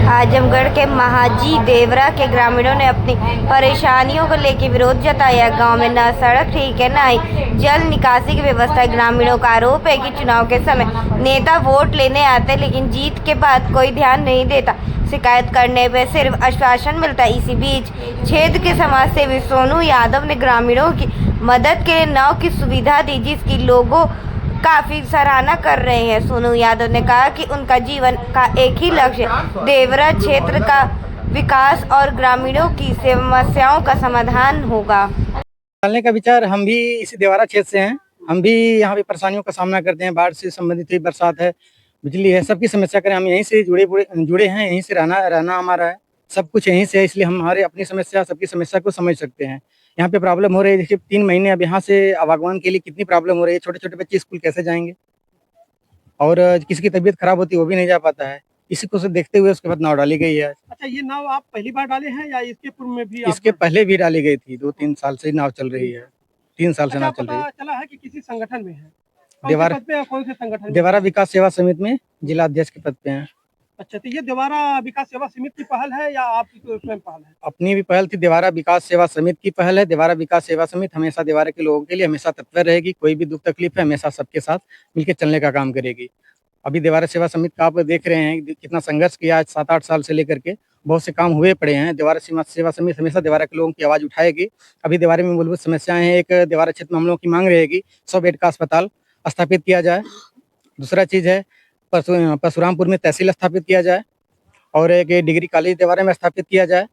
आजमगढ़ के महाजी देवरा के ग्रामीणों ने अपनी परेशानियों को लेकर विरोध जताया। गांव में न सड़क ठीक है, न ही जल निकासी की व्यवस्था है। ग्रामीणों का आरोप है कि चुनाव के समय नेता वोट लेने आते लेकिन जीत के बाद कोई ध्यान नहीं देता। शिकायत करने पर सिर्फ आश्वासन मिलता है। इसी बीच क्षेत्र के समाज सेवी सोनू यादव ने ग्रामीणों की मदद के लिए नाव की सुविधा दी, जिसकी लोगों काफी सराहना कर रहे हैं। सोनू यादव ने कहा कि उनका जीवन का एक ही लक्ष्य देवरा क्षेत्र का विकास और ग्रामीणों की समस्याओं का समाधान होगा। डालने का विचार, हम भी इसी देवरा क्षेत्र से हैं। हम भी यहाँ पे परेशानियों का सामना करते हैं। बाढ़ से संबंधित है, बरसात है, बिजली है, सबकी समस्या करें। हम यहीं से जुड़े हैं, यहीं से रहना हमारा है, सब कुछ यहीं से है। इसलिए हम हमारे अपनी समस्या, सबकी समस्या को समझ सकते हैं। यहाँ पे प्रॉब्लम हो रही है, देखिए 3 महीने अब यहाँ से आवागमन के लिए कितनी प्रॉब्लम हो रही है। छोटे छोटे बच्चे स्कूल कैसे जाएंगे, और किसी की तबीयत खराब होती है वो भी नहीं जा पाता है। इसी को से देखते हुए उसके बाद नाव डाली गई है। अच्छा, ये नाव आप पहली बार डाले हैं या इसके पूर्व में भी? इसके पहले भी डाली गई थी, 2-3 साल से नाव चल रही है। 3 साल से नाव चल रही है। चला है कि किसी संगठन में है? कौन से संगठन? देवरा विकास सेवा समिति में जिला अध्यक्ष के पद पे हैं। अच्छा, तो ये देवरा विकास सेवा समिति की पहल है या आपकी स्वयं पहल है? अपनी भी पहल थी। देवरा विकास सेवा समिति की पहल है। देवरा विकास सेवा समिति हमेशा देवरा के लोगों के लिए हमेशा तत्पर रहेगी। कोई भी दुख तकलीफ है, हमेशा सबके साथ मिलकर चलने का काम करेगी। अभी देवरा सेवा समिति का आप देख रहे हैं कितना संघर्ष किया। 7-8 साल से लेकर के बहुत से काम हुए पड़े हैं। देवरा सेवा समिति हमेशा देवरा के लोगों की आवाज उठाएगी। अभी देवरा में मूलभूत समस्याएं हैं। एक, देवरा क्षेत्र में हम लोगों की मांग रहेगी 100 बेड का अस्पताल स्थापित किया जाए। दूसरा चीज है परशुरामपुर में तहसील स्थापित किया जाए, और एक डिग्री कॉलेज देवरा में स्थापित किया जाए,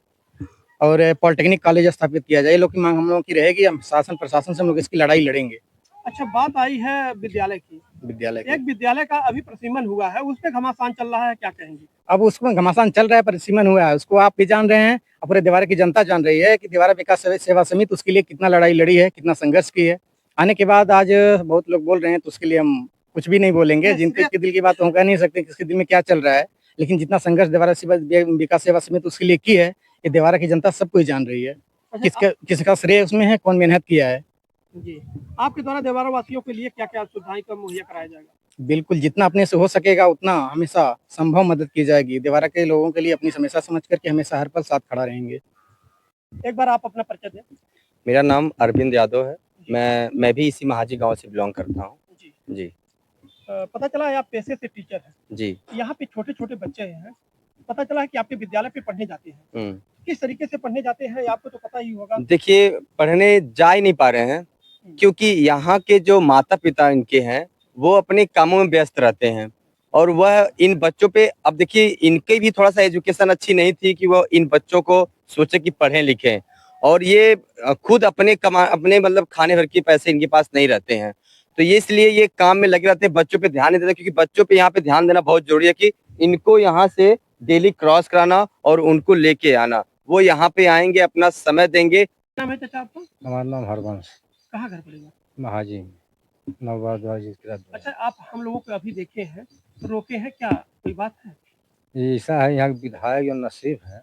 और पॉलिटेक्निक कॉलेज स्थापित किया जाए। ये लोग की मांग हम लोगों की रहेगी। हम शासन प्रशासन से हम लोग इसकी लड़ाई लड़ेंगे। अच्छा, बात आई है विद्यालय की। एक विद्यालय का अभी प्रसिमन हुआ है, उस पे घमासान चल रहा है, क्या कहेंगे? अब उसमें घमासान चल रहा है, प्रसिमन हुआ है, उसको आप भी जान रहे हैं, पूरे देवरा की जनता जान रही है कि देवरा विकास सेवा समिति उसके लिए कितना लड़ाई लड़ी है, कितना संघर्ष की है। आने के बाद आज बहुत लोग बोल रहे हैं, तो उसके लिए हम कुछ भी नहीं बोलेंगे। जिनके दिल की बात हम कह नहीं सकते किसके दिल में क्या चल रहा है, लेकिन जितना संघर्ष देवरा विकास सेवा समिति उसके लिए की है, ये देवरा की जनता सब कुछ जान रही है। किसका श्रेय उसमें है, कौन मेहनत किया है। जी, आपके द्वारा देवरा वासियों के लिए क्या क्या सुविधाएं का मुहैया कराया जाएगा? बिल्कुल, जितना अपने से हो सकेगा उतना हमेशा संभव मदद की जाएगी। देवरा के लोगों के लिए अपनी समस्या समझ करके हमेशा हर पल साथ खड़ा रहेंगे। एक बार आप अपना परिचय दें। मेरा नाम अरविंद यादव है। मैं भी इसी महाजी गांव से बिलोंग करता हूँ। जी। पता चला है आप पेशे से टीचर हैं। जी। यहाँ पे छोटे छोटे बच्चे हैं, पता चला है कि आपके विद्यालय पे पढ़ने जाते हैं। किस तरीके से पढ़ने जाते हैं आपको तो पता ही होगा। देखिए, पढ़ने जा ही नहीं पा रहे हैं, क्योंकि यहाँ के जो माता पिता इनके हैं वो अपने कामों में व्यस्त रहते हैं, और वह इन बच्चों पे, अब देखिए इनके भी थोड़ा सा एजुकेशन अच्छी नहीं थी कि वो इन बच्चों को सोचे कि पढ़ें लिखें, और ये खुद अपने मतलब खाने भर के पैसे इनके पास नहीं रहते हैं, तो ये इसलिए ये काम में लगे रहते हैं, बच्चों पे ध्यान नहीं देते। क्योंकि बच्चों पे यहाँ पे ध्यान देना बहुत जरूरी है कि इनको यहाँ से डेली क्रॉस कराना और उनको लेके आना। वो यहाँ पे आएंगे, अपना समय देंगे। नाम है चाचा आपका? हमारा नाम हरवंश। कहाँ घर पड़ेगा? महाजी नववार। अच्छा, आप हम लोगों को अभी देखे हैं तो रोके हैं, क्या कोई बात है? ऐसा है, यहाँ विधायक जो नसीब है,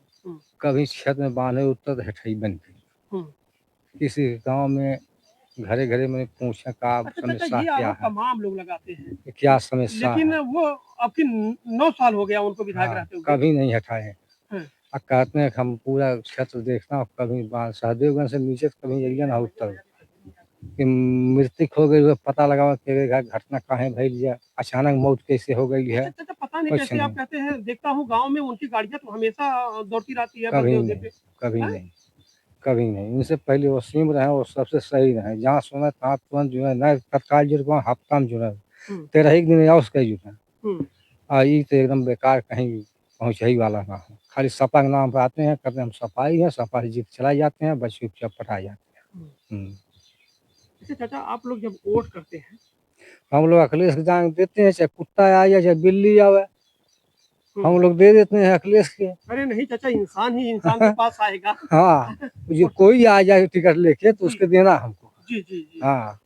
कभी क्षेत्र में बांधे उत्तर हटाई बन गई। किसी गांव में घरे घरे में पूछा का समस्या क्या है, तमाम लोग लगाते हैं क्या समस्या, लेकिन वो आपकी 9 साल हो गया उनको विधायक रहते हुए, कभी नहीं हटाए। कहते हैं हम पूरा क्षेत्र देखना, कभी सहदेवगंज से नीचे कभी एरिया ना उत्तर कि मृत्यु हो गई, पता लगा कि घटना कहाँ भइल है, अचानक मौत कैसे हो गई है। अच्छा, पता नहीं कैसे आप कहते हैं। देखता हूँ गांव में उनकी गाड़ियां तो हमेशा दौड़ती रहती है। कभी नहीं। उनसे पहले वो सीम रहे, वो सबसे सही रहे। जहाँ सुना तहाँ तुरंत जुड़े, न तत्काल जुड़े, हफ्ता में जुड़े, 13 दिन या उसका जुड़े। ये तो एकदम बेकार, कहीं पहुँच ही वाला ना हो। खाली सपा के नाम पर आते हैं, कहते हैं हम सफाई है, सफाई जीत चला जाते हैं, बच्चे चुपचाप पटाए जाते हैं। चाचा, आप लोग जब वोट करते हैं, हम लोग अखिलेश को जान देते हैं, चाहे कुत्ता आए चाहे बिल्ली आवे, हम लोग दे देते हैं अखिलेश के। अरे नहीं चाचा, इंसान ही इंसान के पास आएगा। हाँ, जो कोई आ जाए टिकट लेके तो उसके देना हमको। जी जी जी। हाँ,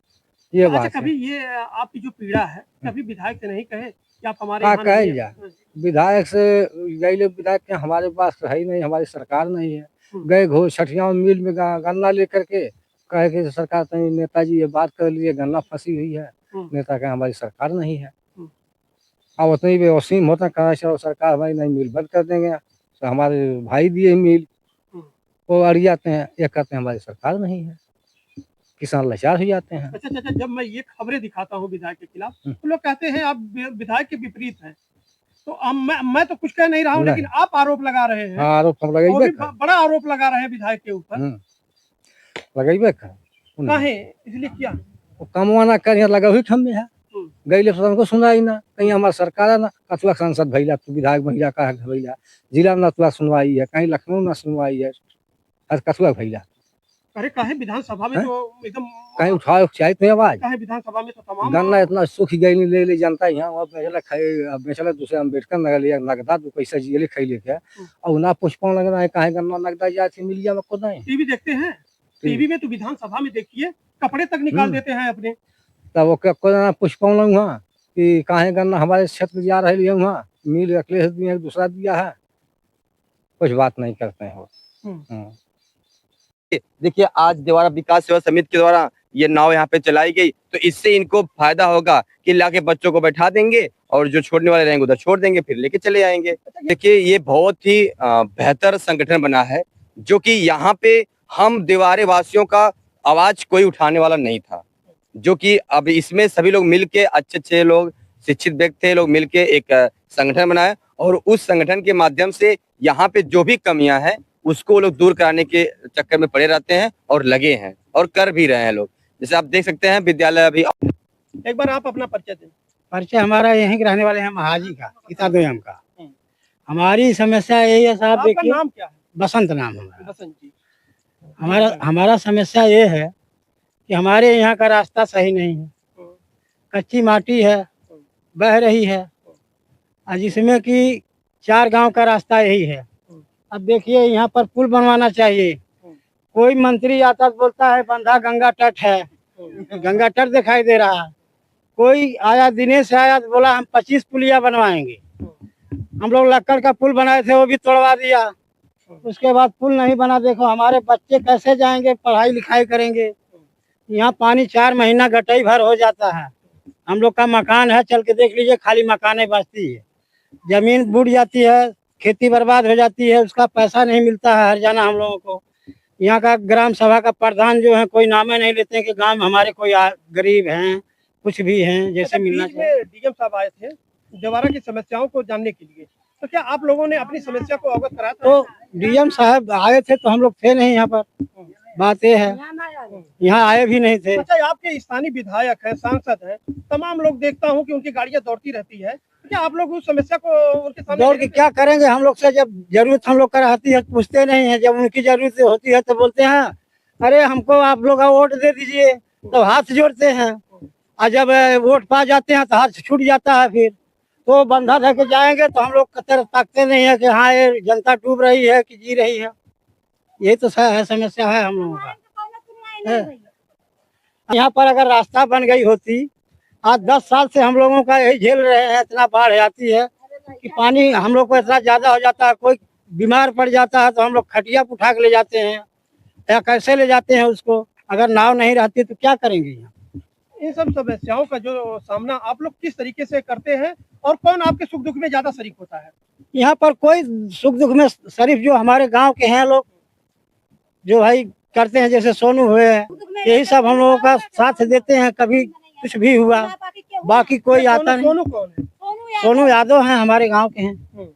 ये बात कभी ये आपकी जो पीड़ा है, कभी विधायक से नहीं कहे कि आप हमारे यहाँ कहे जाए? विधायक से गए, विधायक के हमारे पास है ही नहीं, हमारी सरकार नहीं है। गए घोष छठिया मिल में गन्ना लेकर के कहे कि सरकार नहीं, नेताजी ये बात कर लिए, गन्ना फंसी हुई है, नेता का हमारी सरकार नहीं है। अब उतनी भी वसीम होता, कहा चलो सरकार हमारी नहीं मिल बंद कर देंगे, हमारे भाई दिए मिल, हम्म। वो अड़ जाते हैं, ये कहते हैं हमारी सरकार नहीं है, किसान लाचार हो जाते हैं। अच्छा अच्छा, जब मैं ये खबरें दिखाता हूँ विधायक के खिलाफ हम्म। तो लोग कहते हैं आप विधायक के विपरीत हैं। तो अब मैं तो कुछ कह नहीं रहा हूँ, नहीं। लेकिन आप आरोप लगा रहे हैं। हाँ, आरोप हम और लगाइबे भी बड़ा आरोप लगा रहे हैं विधायक के ऊपर। लगाइबे कर काहे इसलिए क्या? वो कमवाना कर यहाँ लगा हुई ठम्मे है, हम्म। गईले तो हमको सुनाई ना, कहीं हमारा सरकार है ना, कतुआ सांसद भैया तू विधायक भैया का है भैया, जिला में ना तुआ सुनवाई है, कहीं लखनऊ ना सुनवाई है, आज कतुआ भैया अरे काहे विधानसभा में हैं? तो एकदम कहीं उठाओ चाहिए तो आवाज काहे विधानसभा में तो तमाम गन्ना इतना सुख गई नहीं ले ले जनता यहाँ अब बेचला खाए, अब बेचला दूसरे अम्बेडकर नगर लिया नगदा तो पैसा जिये खाई लेके और ना पुष्पा लगना है, कहे गन्ना नगदा जाती मिलिया में को नहीं। टीवी देखते हैं, टीवी में तो विधानसभा में देखिए कपड़े तक निकाल देते हैं अपने। तब वो को ना पुष्पा लग वहाँ कि कहे गन्ना हमारे क्षेत्र जा रहे लिए वहाँ मिल अखिलेश दिया दूसरा दिया है, कुछ बात नहीं करते हैं वो। देखिए आज देवारा विकास सेवा समिति के द्वारा ये नाव यहाँ पे चलाई गई, तो इससे इनको फायदा होगा कि लाके बच्चों को बैठा देंगे और जो छोड़ने वाले रहेंगे उधर छोड़ देंगे, फिर लेके चले आएंगे। देखिए ये बहुत ही बेहतर संगठन बना है, जो कि यहाँ पे हम देवारे वासियों का आवाज कोई उठाने वाला नहीं था, जो कि अब इसमें सभी लोग मिलके अच्छे लोग शिक्षित व्यक्ति थे, लोग मिलके एक संगठन बनाए और उस संगठन के माध्यम से यहाँ पे जो भी कमियां हैं उसको वो लोग दूर कराने के चक्कर में पड़े रहते हैं और लगे हैं और कर भी रहे हैं लोग। जैसे आप देख सकते हैं विद्यालय अभी। एक बार आप अपना परिचय दें। परिचय हमारा यहीं के रहने वाले हैं, महाजी का किताबेम का। हमारी समस्या यही है साहब, आपका देखिए नाम क्या है? बसंत नाम हमारा। बसंत जी। हमारा समस्या ये है कि हमारे यहाँ का रास्ता सही नहीं है, कच्ची माटी है, बह रही है, और जिसमें कि 4 गांव का रास्ता यही है। अब देखिए यहाँ पर पुल बनवाना चाहिए, कोई मंत्री आता तो बोलता है बंधा गंगा तट है, गंगा तट दिखाई दे रहा है। कोई आया, दिनेश आया तो बोला हम 25 पुलिया बनवाएंगे। हम लोग लक्कड़ का पुल बनाए थे, वो भी तोड़वा दिया। उसके बाद पुल नहीं बना, देखो हमारे बच्चे कैसे जाएंगे, पढ़ाई लिखाई करेंगे। यहाँ पानी 4 महीना गटाई भर हो जाता है। हम लोग का मकान है, चल के देख लीजिए, खाली मकानें बचती है, जमीन बूढ़ जाती है, खेती बर्बाद हो जाती है, उसका पैसा नहीं मिलता है हर जाना हम लोगों को। यहाँ का ग्राम सभा का प्रधान जो है कोई नामे नहीं लेते हैं कि गांव में हमारे कोई गरीब हैं, कुछ भी हैं जैसे मिलना चाहिए। डीएम साहब आए थे देवारा की समस्याओं को जानने के लिए, तो क्या आप लोगों ने अपनी समस्या को अवगत कराया था? तो डीएम साहब आए थे तो हम लोग थे नहीं यहाँ पर, बात ये है यहाँ आए भी नहीं थे। अच्छा, आपके स्थानीय विधायक है, सांसद है, तमाम लोग देखता हूँ कि उनकी गाड़ियाँ दौड़ती रहती है, क्या आप लोग उस समस्या को उनके सामने दौड़ के क्या करेंगे? हम लोग से जब जरूरत हम लोग का रहती है पूछते नहीं है, जब उनकी जरूरत होती है तो बोलते हैं अरे हमको आप लोग वोट दे दीजिए, तो हाथ जोड़ते हैं, और जब वोट पा जाते हैं तो हाथ छूट जाता है। फिर तो बंधा धके जाएंगे तो हम लोग कतर ताकते नहीं है कि हाँ ये जनता डूब रही है कि जी रही है। यही तो है समस्या है हम लोगों का। यहाँ पर अगर रास्ता बन गई होती, आज 10 साल से हम लोगों का यही झेल रहे हैं, इतना बाढ़ आती है कि पानी हम लोग को इतना ज्यादा हो जाता है, कोई बीमार पड़ जाता है तो हम लोग खटिया उठा के ले जाते हैं, या कैसे ले जाते हैं उसको, अगर नाव नहीं रहती तो क्या करेंगे यहाँ। इन सब समस्याओं का जो सामना आप लोग किस तरीके से करते हैं और कौन आपके सुख दुख में ज्यादा शरीक होता है? यहाँ पर कोई सुख दुख में शरीफ जो हमारे गांव के हैं लोग जो भाई करते हैं, जैसे सोनू हुए हैं, यही सब हम लोगों का साथ देते हैं, कभी कुछ भी हुआ, बाकी कोई आता नहीं। सोनू कौन है? सोनू यादव हैं, हमारे गांव के हैं।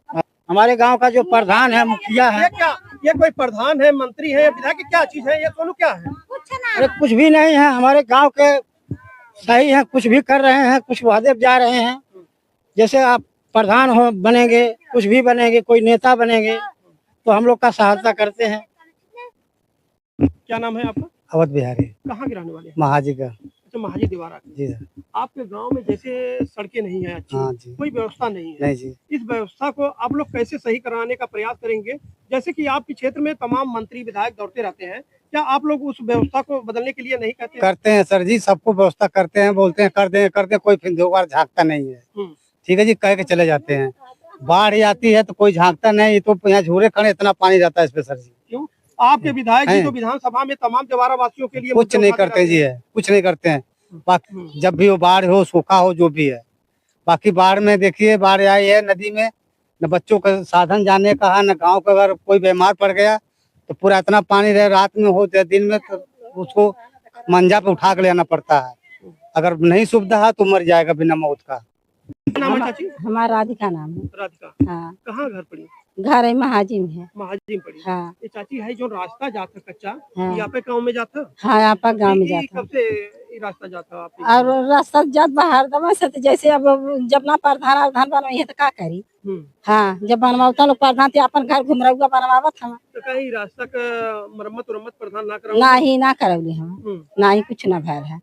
हमारे गांव का जो प्रधान है, मुखिया है। ये कोई प्रधान है, मंत्री है, विधायक, क्या चीज है ये? सोनू क्या है? अरे कुछ भी नहीं है, हमारे गांव के सही है, कुछ भी कर रहे हैं, कुछ वादे जा रहे हैं। जैसे आप प्रधान हो बनेंगे, कुछ भी बनेंगे, कोई नेता बनेंगे तो हम लोग का सहायता करते हैं। क्या नाम है आपका? अवध बिहारी। कहाँ के रहने वाले हैं? महाजी का। अच्छा, महाजी देवारा के। जी सर। आपके गांव में जैसे सड़कें नहीं है अच्छी, हाँ जी। कोई व्यवस्था नहीं है, नहीं जी। इस व्यवस्था को आप लोग कैसे सही कराने का प्रयास करेंगे? जैसे कि आपके क्षेत्र में तमाम मंत्री विधायक दौड़ते रहते हैं, क्या आप लोग उस व्यवस्था को बदलने के लिए नहीं कहते? करते हैं सर जी, सबको व्यवस्था करते हैं, बोलते हैं कर दे, कोई फिर 2 बार झाँकता नहीं है। ठीक है जी, कह के चले जाते हैं। बाढ़ आती है तो कोई झाँकता नहीं, तो यहाँ झूरे खड़े इतना पानी जाता है इस पे सर जी। क्यों? आपके विधायक जी तो विधानसभा में तमाम देवारा वासियों के लिए कुछ नहीं करते जी, है कुछ नहीं करते हैं। बाकी जब भी वो बाढ़ हो, सूखा हो, जो भी है, बाकी बाढ़ में देखिए, बाढ़ आई है नदी में, न बच्चों का साधन जाने का है, न गांव का अगर कोई बीमार पड़ गया तो पूरा इतना पानी रहे, रात में हो या दिन में तो उसको मंजा पे उठा के लेना पड़ता है। अगर नहीं सुविधा है तो मर जाएगा बिना मौत का। क्या नाम है चाची? हमारा राधिका नाम है। राधिका। हाँ, कहाँ घर पड़ी? घर है महाजी में है। महाजी में पड़ी। हाँ ये चाची है जो रास्ता जाता कच्चा, हाँ। यहाँ पे गाँव में जाता? हाँ, यहाँ पर गाँव में ये जाता कब से ये रास्ता जाता आप? और रास्ता जात बाहर दमा से तो जैसे अब जब ना प्रधान बनवाई है तो का करी। हाँ, जब बनवाता लोग प्रधान थे अपन घर घूम रहा बनवावत हम। तो कहीं रास्ता का मरम्मत प्रधान ना करा? ना ही ना करवली हम, ना ही कुछ ना भैल है।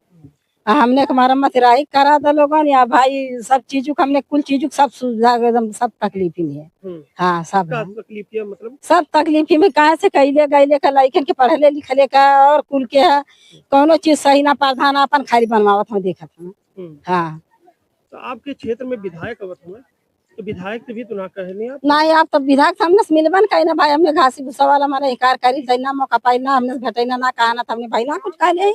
हमने मरम्मत राही करा दो लोगन या भाई सब चीजों का हमने कुल चीजों सब सुविधा एकदम सब तकलीफ ही है। हाँ सब क्या है। तकलीफ है मतलब? सब तकलीफ में कहाँ से कैले गैले का लइकन के पढ़ले लिखले का और कुल के है कोनो चीज सही ना प्रधान अपन खाली बनवावत हम देखत हम। हाँ, तो आपके क्षेत्र में विधायक अवत हुए तो विधायक से भी तो ना कहने आप? ना आप तो विधायक से हमने मिलबन कहीं ना भाई, हमने घासी भूसा वाला हमारे हिकार करी थे ना मौका पाई ना हमने भेटैना ना कहा ना हमने भाई ना कुछ कह ले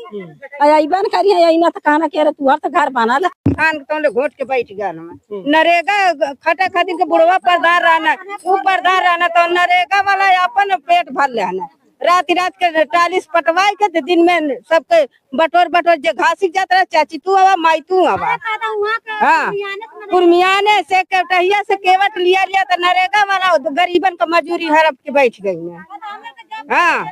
अबन करी है ना तो कहना कह रहे तू तो घर बना ले खान तो घोट के बैठ गया नरेगा खटे खातिर के बुढ़वा प्रधान रहना वो प्रधान रहना तो नरेगा वाला अपन पेट भर लेना रात के टालिस पटवाई के दिन में सबके बटोर जे घासी जाता रहा चाची तू आवा माई तू आवा। हाँ, कुर्मियाने से कटहिया से केवट लिया तो नरेगा वाला गरीबन का मजूरी हड़प के बैठ गई। हाँ,